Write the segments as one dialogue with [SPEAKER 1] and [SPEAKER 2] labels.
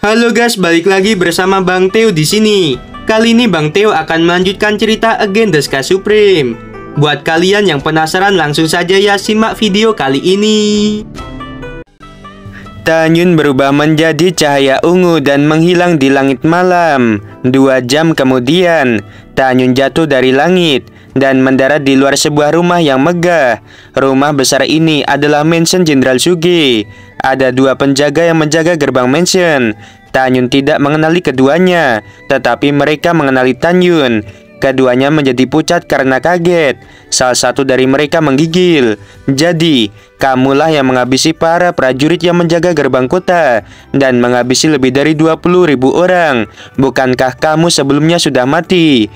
[SPEAKER 1] Halo guys, balik lagi bersama Bang Theo di sini. Kali ini Bang Theo akan melanjutkan cerita Again the Sky Supreme. Buat kalian yang penasaran, langsung saja ya simak video kali ini. Tanyun berubah menjadi cahaya ungu dan menghilang di langit malam. 2 jam kemudian, Tanyun jatuh dari langit dan mendarat di luar sebuah rumah yang megah. Rumah besar ini adalah mansion Jenderal Suge. Ada 2 penjaga yang menjaga gerbang mansion. Tanyun tidak mengenali keduanya, tetapi mereka mengenali Tanyun. Keduanya menjadi pucat karena kaget. Salah satu dari mereka menggigil. Jadi, kamulah yang menghabisi para prajurit yang menjaga gerbang kota dan menghabisi lebih dari 20.000 orang. Bukankah kamu sebelumnya sudah mati?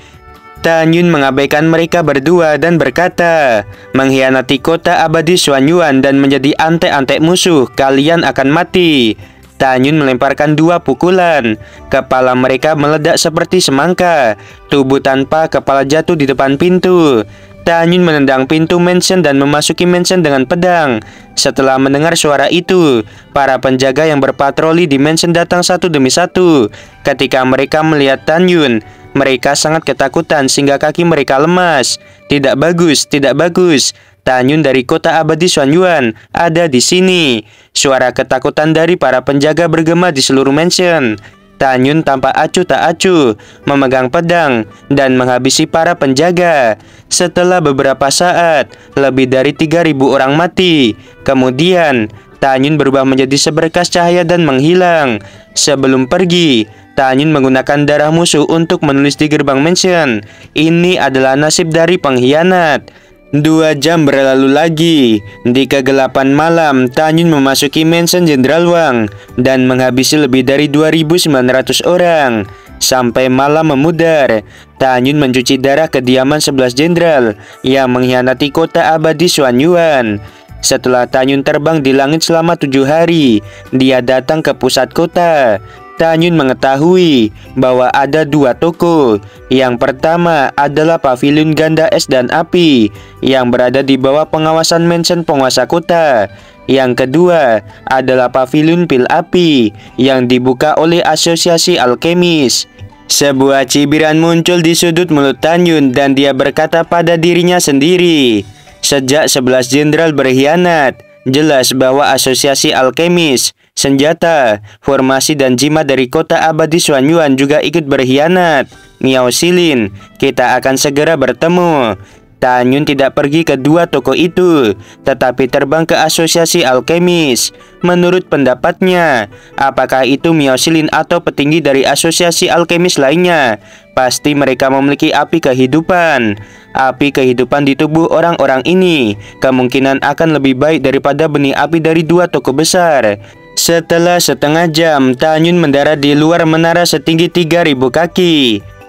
[SPEAKER 1] Tanyun mengabaikan mereka berdua dan berkata, mengkhianati kota abadi Xuanyuan dan menjadi antek-antek musuh, kalian akan mati. Tanyun melemparkan 2 pukulan. Kepala mereka meledak seperti semangka. Tubuh tanpa kepala jatuh di depan pintu. Tanyun menendang pintu mansion dan memasuki mansion dengan pedang. Setelah mendengar suara itu, para penjaga yang berpatroli di mansion datang satu demi satu. Ketika mereka melihat Tanyun, mereka sangat ketakutan sehingga kaki mereka lemas. Tidak bagus, tidak bagus. Tanyun dari kota abadi Xuanyuan ada di sini. Suara ketakutan dari para penjaga bergema di seluruh mansion. Tanyun tampak acuh tak acuh, memegang pedang dan menghabisi para penjaga. Setelah beberapa saat, lebih dari 3.000 orang mati. Kemudian, Tanyun berubah menjadi seberkas cahaya dan menghilang. Sebelum pergi, Tanyun menggunakan darah musuh untuk menulis di gerbang mansion. Ini adalah nasib dari pengkhianat. 2 jam berlalu lagi. Di kegelapan malam, Tanyun memasuki mansion Jenderal Wang dan menghabisi lebih dari 2.900 orang. Sampai malam memudar, Tanyun mencuci darah kediaman 11 jenderal yang mengkhianati kota abadi Xuanyuan. Setelah Tanyun terbang di langit selama 7 hari, dia datang ke pusat kota. Tanyun mengetahui bahwa ada 2 toko. Yang pertama adalah pavilion ganda es dan api yang berada di bawah pengawasan mansion penguasa kota. Yang kedua adalah pavilion pil api yang dibuka oleh asosiasi alkemis. Sebuah cibiran muncul di sudut mulut Tanyun dan dia berkata pada dirinya sendiri, sejak 11 jenderal berkhianat, jelas bahwa asosiasi alkemis, senjata, formasi dan jimat dari kota abadi Xuanyuan juga ikut berkhianat. Miao Silin, kita akan segera bertemu. Tanyun tidak pergi ke 2 toko itu, tetapi terbang ke asosiasi alkemis. Menurut pendapatnya, apakah itu Miao Silin atau petinggi dari asosiasi alkemis lainnya, pasti mereka memiliki api kehidupan. Api kehidupan di tubuh orang-orang ini kemungkinan akan lebih baik daripada benih api dari 2 toko besar. Setelah setengah jam, Tanyun mendarat di luar menara setinggi 3.000 kaki.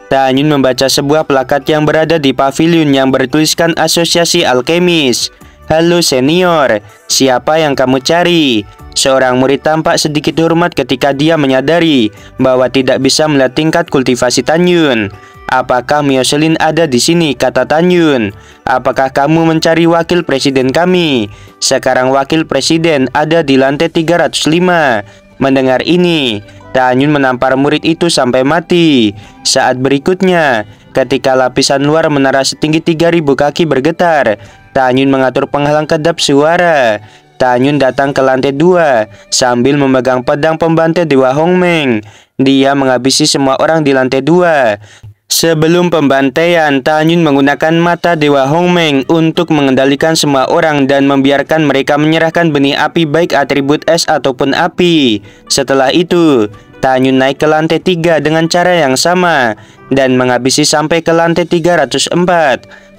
[SPEAKER 1] Tanyun membaca sebuah plakat yang berada di pavilion yang bertuliskan asosiasi alkemis. Halo senior, siapa yang kamu cari? Seorang murid tampak sedikit hormat ketika dia menyadari bahwa tidak bisa melihat tingkat kultivasi Tanyun. Apakah Miao Silin ada di sini? Kata Tanyun. Apakah kamu mencari wakil presiden kami? Sekarang wakil presiden ada di lantai 305. Mendengar ini, Tanyun menampar murid itu sampai mati. Saat berikutnya, ketika lapisan luar menara setinggi 3.000 kaki bergetar, Tanyun mengatur penghalang kedap suara. Tanyun datang ke lantai 2 sambil memegang pedang pembantai Dewa Hongmeng. Dia menghabisi semua orang di lantai 2. Sebelum pembantaian, Tanyun menggunakan mata Dewa Hongmeng untuk mengendalikan semua orang dan membiarkan mereka menyerahkan benih api baik atribut es ataupun api. Setelah itu, Tanyun naik ke lantai 3 dengan cara yang sama dan menghabisi sampai ke lantai 304.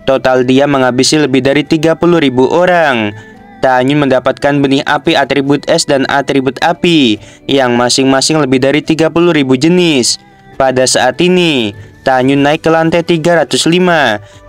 [SPEAKER 1] Total dia menghabisi lebih dari 30.000 orang. Tanyun mendapatkan benih api atribut es dan atribut api yang masing-masing lebih dari 30.000 jenis. Pada saat ini, Tanyun naik ke lantai 305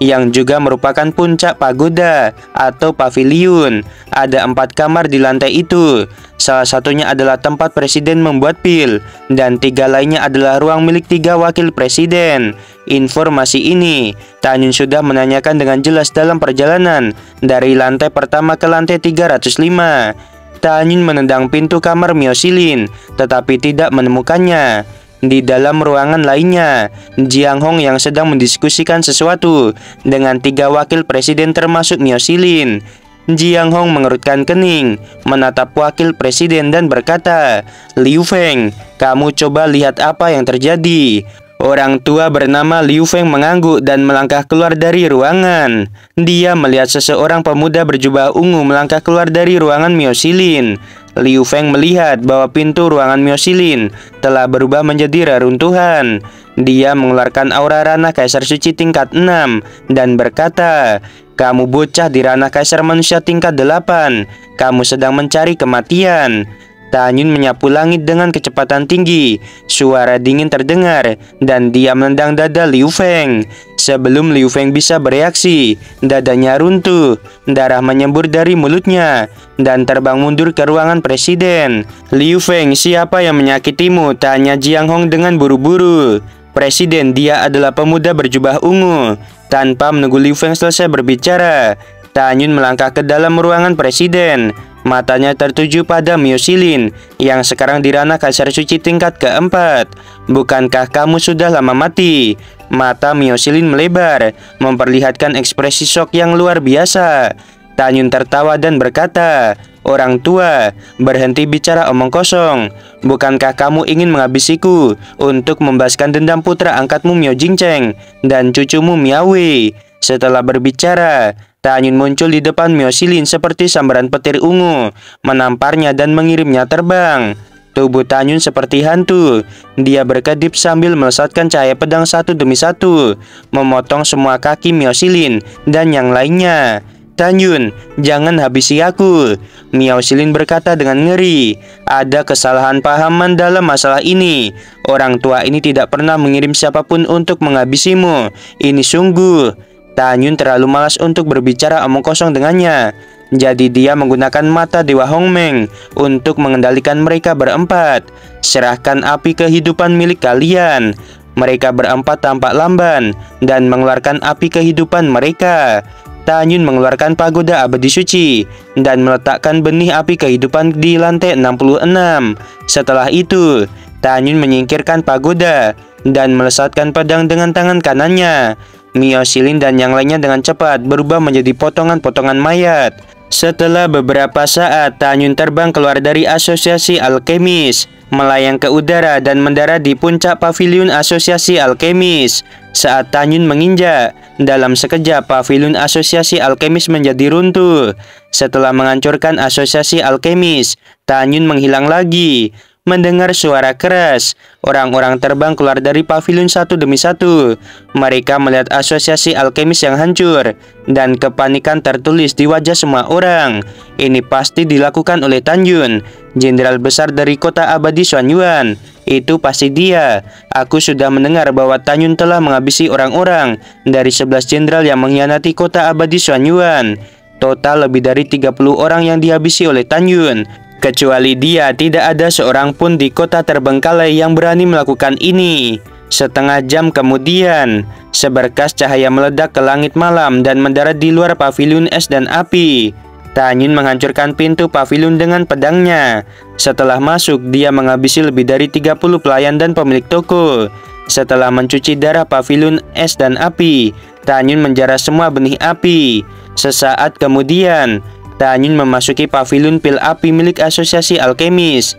[SPEAKER 1] yang juga merupakan puncak pagoda atau pavilion. Ada 4 kamar di lantai itu. Salah satunya adalah tempat presiden membuat pil dan 3 lainnya adalah ruang milik 3 wakil presiden. Informasi ini Tanyun sudah menanyakan dengan jelas dalam perjalanan dari lantai pertama ke lantai 305. Tanyun menendang pintu kamar Mio Silin, tetapi tidak menemukannya. Di dalam ruangan lainnya, Jiang Hong yang sedang mendiskusikan sesuatu dengan 3 wakil presiden termasuk Mio Silin. Jiang Hong mengerutkan kening, menatap wakil presiden dan berkata, "Liu Feng, kamu coba lihat apa yang terjadi." Orang tua bernama Liu Feng mengangguk dan melangkah keluar dari ruangan. Dia melihat seseorang pemuda berjubah ungu melangkah keluar dari ruangan Mio Silin. Liu Feng melihat bahwa pintu ruangan Mio Silin telah berubah menjadi reruntuhan. Dia mengeluarkan aura ranah Kaisar Suci tingkat 6 dan berkata, "Kamu bocah di ranah Kaisar Manusia tingkat 8. Kamu sedang mencari kematian." Tanyun menyapu langit dengan kecepatan tinggi. Suara dingin terdengar dan dia menendang dada Liu Feng. Sebelum Liu Feng bisa bereaksi, dadanya runtuh. Darah menyembur dari mulutnya dan terbang mundur ke ruangan presiden. "Liu Feng, siapa yang menyakitimu?" tanya Jiang Hong dengan buru-buru. "Presiden, dia adalah pemuda berjubah ungu." Tanpa menunggu Liu Feng selesai berbicara, Tanyun melangkah ke dalam ruangan presiden. Matanya tertuju pada Mio Silin yang sekarang di ranah Kaisar Suci tingkat keempat. "Bukankah kamu sudah lama mati?" Mata Mio Silin melebar, memperlihatkan ekspresi shock yang luar biasa. Tanyun tertawa dan berkata, "Orang tua, berhenti bicara omong kosong. Bukankah kamu ingin menghabisiku untuk membahaskan dendam putra angkatmu Mio Jingcheng dan cucumu Miao Wei?" Setelah berbicara, Tanyun muncul di depan Mio Silin seperti sambaran petir ungu, menamparnya dan mengirimnya terbang. Tubuh Tanyun seperti hantu. Dia berkedip sambil melesatkan cahaya pedang satu demi satu, memotong semua kaki Mio Silin dan yang lainnya. "Tanyun, jangan habisi aku," Mio Silin berkata dengan ngeri. "Ada kesalahan pahaman dalam masalah ini. Orang tua ini tidak pernah mengirim siapapun untuk menghabisimu. Ini sungguh..." Tanyun terlalu malas untuk berbicara omong kosong dengannya. Jadi dia menggunakan mata Dewa Hongmeng untuk mengendalikan mereka berempat. "Serahkan api kehidupan milik kalian." Mereka berempat tampak lamban dan mengeluarkan api kehidupan mereka. Tanyun mengeluarkan pagoda abadi suci dan meletakkan benih api kehidupan di lantai 66. Setelah itu, Tanyun menyingkirkan pagoda dan melesatkan pedang dengan tangan kanannya. Mio Silin dan yang lainnya dengan cepat berubah menjadi potongan-potongan mayat. Setelah beberapa saat, Tanyun terbang keluar dari Asosiasi Alkemis, melayang ke udara dan mendarat di puncak paviliun Asosiasi Alkemis. Saat Tanyun menginjak, dalam sekejap paviliun Asosiasi Alkemis menjadi runtuh. Setelah menghancurkan Asosiasi Alkemis, Tanyun menghilang lagi. Mendengar suara keras, orang-orang terbang keluar dari paviliun satu demi satu. Mereka melihat Asosiasi Alkemis yang hancur, dan kepanikan tertulis di wajah semua orang. Ini pasti dilakukan oleh Tanyun, jenderal besar dari kota abadi Xuanyuan. Itu pasti dia. Aku sudah mendengar bahwa Tanyun telah menghabisi orang-orang dari 11 jenderal yang mengkhianati kota abadi Xuanyuan. Total lebih dari 30 orang yang dihabisi oleh Tanyun. Kecuali dia, tidak ada seorang pun di kota terbengkalai yang berani melakukan ini. Setengah jam kemudian, seberkas cahaya meledak ke langit malam dan mendarat di luar paviliun es dan api. Tanyun menghancurkan pintu paviliun dengan pedangnya. Setelah masuk, dia menghabisi lebih dari 30 pelayan dan pemilik toko. Setelah mencuci darah paviliun es dan api, Tanyun menjarah semua benih api. Sesaat kemudian, Tanyun memasuki paviliun pil api milik Asosiasi Alkemis.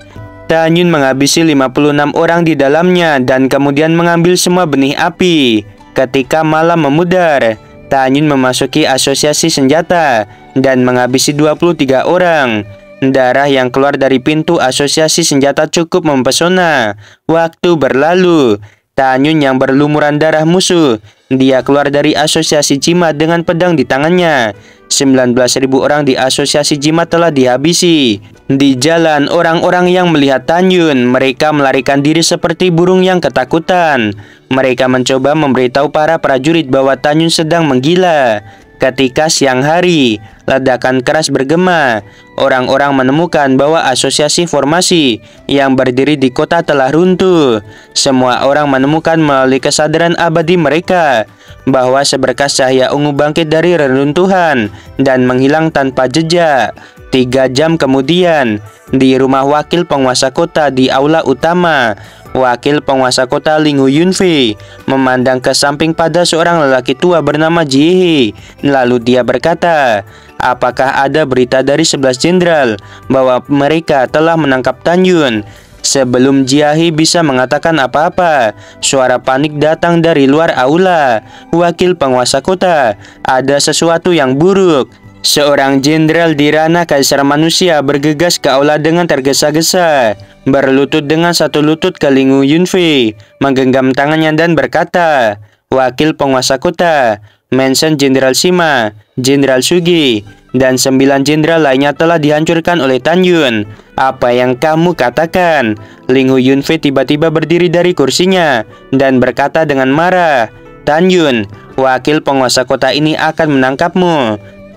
[SPEAKER 1] Tanyun menghabisi 56 orang di dalamnya dan kemudian mengambil semua benih api. Ketika malam memudar, Tanyun memasuki Asosiasi Senjata dan menghabisi 23 orang. Darah yang keluar dari pintu Asosiasi Senjata cukup mempesona. Waktu berlalu. Tanyun yang berlumuran darah musuh. Dia keluar dari Asosiasi Jimat dengan pedang di tangannya. 19.000 orang di Asosiasi Jimat telah dihabisi. Di jalan, orang-orang yang melihat Tanyun, mereka melarikan diri seperti burung yang ketakutan. Mereka mencoba memberitahu para prajurit bahwa Tanyun sedang menggila. Ketika siang hari, ledakan keras bergema. Orang-orang menemukan bahwa asosiasi formasi yang berdiri di kota telah runtuh. Semua orang menemukan melalui kesadaran abadi mereka bahwa seberkas cahaya ungu bangkit dari reruntuhan dan menghilang tanpa jejak. 3 jam kemudian, di rumah wakil penguasa kota di aula utama, wakil penguasa kota Ling Yunfei memandang ke samping pada seorang lelaki tua bernama Jiehe. Lalu dia berkata, apakah ada berita dari 11 jenderal bahwa mereka telah menangkap Tan Yun? Sebelum Jiehe bisa mengatakan apa-apa, suara panik datang dari luar aula. Wakil penguasa kota, ada sesuatu yang buruk. Seorang jenderal di ranah kaisar manusia bergegas ke aula dengan tergesa-gesa, berlutut dengan satu lutut ke Ling Yunfei, menggenggam tangannya dan berkata, wakil penguasa kota, Mention Jenderal Sima, Jenderal Sugi, dan 9 jenderal lainnya telah dihancurkan oleh Tan Yun. Apa yang kamu katakan? Ling Yunfei tiba-tiba berdiri dari kursinya dan berkata dengan marah, Tan Yun, wakil penguasa kota ini akan menangkapmu.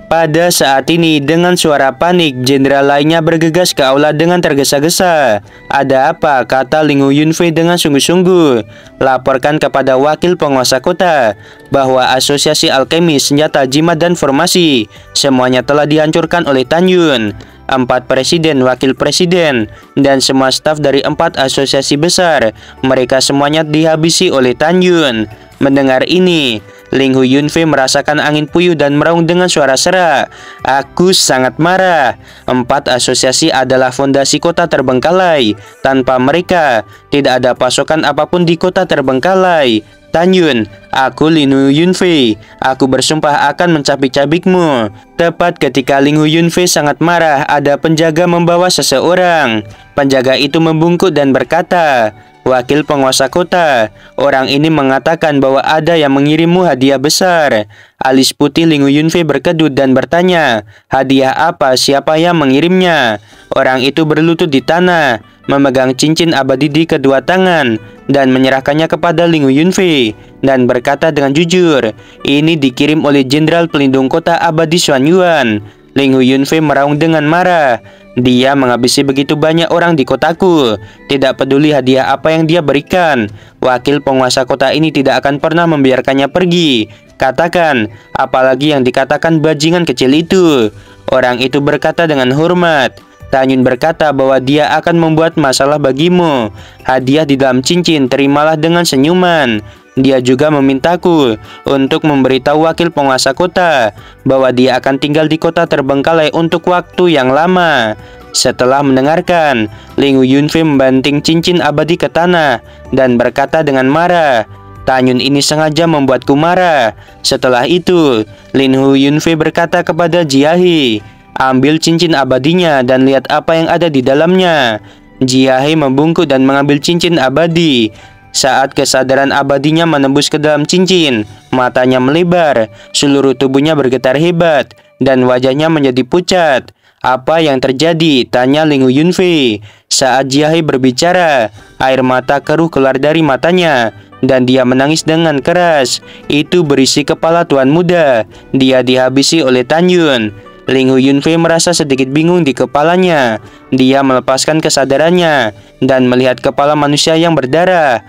[SPEAKER 1] Pada saat ini, dengan suara panik, jenderal lainnya bergegas ke aula dengan tergesa-gesa. Ada apa? Kata Ling Yunfei dengan sungguh-sungguh. Laporkan kepada wakil penguasa kota bahwa asosiasi alkemis, senjata, jimat, dan formasi semuanya telah dihancurkan oleh Tan Yun. 4 presiden, wakil presiden, dan semua staf dari 4 asosiasi besar, mereka semuanya dihabisi oleh Tan Yun. Mendengar ini, Ling Yunfei merasakan angin puyuh dan meraung dengan suara serak. Aku sangat marah. 4 asosiasi adalah fondasi kota terbengkalai. Tanpa mereka, tidak ada pasokan apapun di kota terbengkalai. Tan Yun, aku Ling Yunfei. Aku bersumpah akan mencabik-cabikmu. Tepat ketika Ling Yunfei sangat marah, ada penjaga membawa seseorang. Penjaga itu membungkuk dan berkata, wakil penguasa kota, orang ini mengatakan bahwa ada yang mengirimmu hadiah besar. Alis putih Ling Yunfei berkedut dan bertanya, hadiah apa? Siapa yang mengirimnya? Orang itu berlutut di tanah, memegang cincin abadi di kedua tangan, dan menyerahkannya kepada Ling Yunfei, dan berkata dengan jujur, ini dikirim oleh Jenderal Pelindung Kota Abadi Xuan Yuan. Ling Yunfei meraung dengan marah. Dia menghabisi begitu banyak orang di kotaku, tidak peduli hadiah apa yang dia berikan. Wakil penguasa kota ini tidak akan pernah membiarkannya pergi. Katakan, apalagi yang dikatakan bajingan kecil itu. Orang itu berkata dengan hormat. Tan Yun berkata bahwa dia akan membuat masalah bagimu. Hadiah di dalam cincin, terimalah dengan senyuman. Dia juga memintaku untuk memberitahu wakil penguasa kota bahwa dia akan tinggal di kota terbengkalai untuk waktu yang lama. Setelah mendengarkan, Ling Yunfei membanting cincin abadi ke tanah dan berkata dengan marah, Tan Yun ini sengaja membuatku marah. Setelah itu, Ling Yunfei berkata kepada Jiehe, ambil cincin abadinya dan lihat apa yang ada di dalamnya. Jiehe membungkuk dan mengambil cincin abadi. Saat kesadaran abadinya menembus ke dalam cincin, matanya melebar, seluruh tubuhnya bergetar hebat, dan wajahnya menjadi pucat. Apa yang terjadi? Tanya Ling Yunfei. Saat Jiehe berbicara, air mata keruh keluar dari matanya, dan dia menangis dengan keras. Itu berisi kepala tuan muda. Dia dihabisi oleh Tan Yun. Ling Yunfei merasa sedikit bingung di kepalanya. Dia melepaskan kesadarannya dan melihat kepala manusia yang berdarah.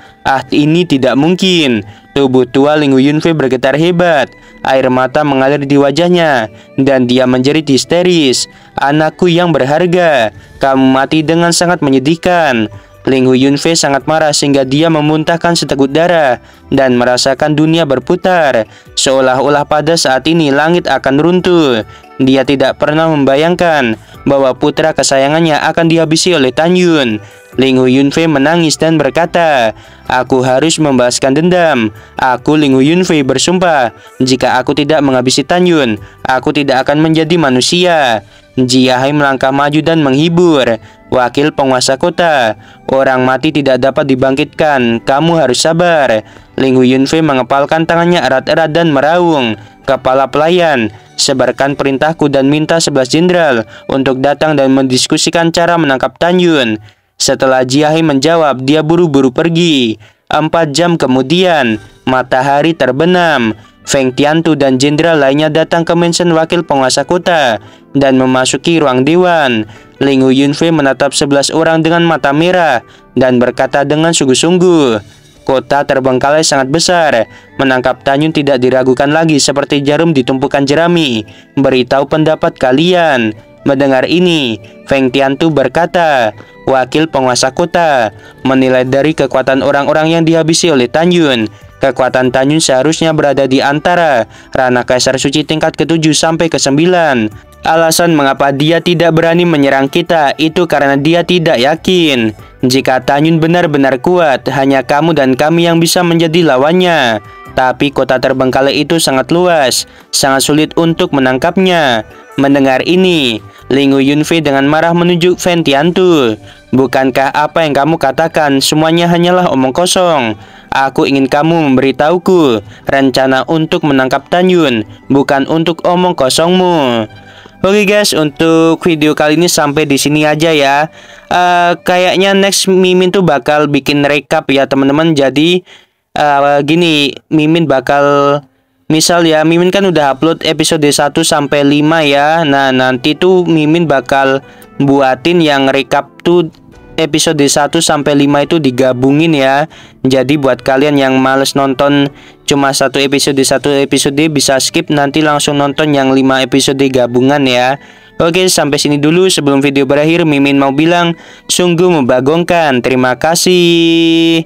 [SPEAKER 1] Ini tidak mungkin. Tubuh tua Ling Yunfei bergetar hebat. Air mata mengalir di wajahnya dan dia menjerit histeris. Anakku yang berharga, kamu mati dengan sangat menyedihkan. Ling Yunfei sangat marah sehingga dia memuntahkan seteguk darah dan merasakan dunia berputar. Seolah-olah pada saat ini langit akan runtuh. Dia tidak pernah membayangkan bahwa putra kesayangannya akan dihabisi oleh Tan Yun. Ling Yunfei menangis dan berkata, aku harus membalaskan dendam. Aku Ling Yunfei bersumpah, jika aku tidak menghabisi Tan Yun, aku tidak akan menjadi manusia. Jiehe melangkah maju dan menghibur. Wakil penguasa kota, orang mati tidak dapat dibangkitkan. Kamu harus sabar. Ling Yunfei mengepalkan tangannya erat-erat dan meraung. Kepala pelayan, sebarkan perintahku dan minta 11 jenderal untuk datang dan mendiskusikan cara menangkap Tan Yun. Setelah Jiehe menjawab, dia buru-buru pergi. 4 jam kemudian, matahari terbenam. Feng Tiantu dan jenderal lainnya datang ke mansion wakil penguasa kota dan memasuki ruang dewan. Ling Yunfei menatap 11 orang dengan mata merah dan berkata dengan sungguh-sungguh, kota terbengkalai sangat besar. Menangkap Tan Yun tidak diragukan lagi seperti jarum di tumpukan jerami. Beritahu pendapat kalian. Mendengar ini, Feng Tiantu berkata, wakil penguasa kota, menilai dari kekuatan orang-orang yang dihabisi oleh Tan Yun. Kekuatan Tan Yun seharusnya berada di antara Rana Kaisar Suci tingkat ke-7 sampai ke-9. Alasan mengapa dia tidak berani menyerang kita itu karena dia tidak yakin. Jika Tan Yun benar-benar kuat, hanya kamu dan kami yang bisa menjadi lawannya. Tapi kota terbengkalai itu sangat luas, sangat sulit untuk menangkapnya. Mendengar ini, Lingu Yunfei dengan marah menunjuk Feng Tiantu. Bukankah apa yang kamu katakan semuanya hanyalah omong kosong? Aku ingin kamu memberitahuku rencana untuk menangkap Tan Yun, bukan untuk omong kosongmu. Oke guys, untuk video kali ini sampai di sini aja ya. Kayaknya next Mimin tuh bakal bikin recap ya teman-teman. Jadi gini, Mimin bakal misal ya, Mimin kan udah upload episode 1 sampai 5 ya. Nah, nanti tuh Mimin bakal buatin yang recap tuh episode 1 sampai 5 itu digabungin ya. Jadi buat kalian yang males nonton cuma satu episode bisa skip, nanti langsung nonton yang 5 episode gabungan ya. Oke, sampai sini dulu. Sebelum video berakhir, Mimin mau bilang sungguh membagongkan. Terima kasih.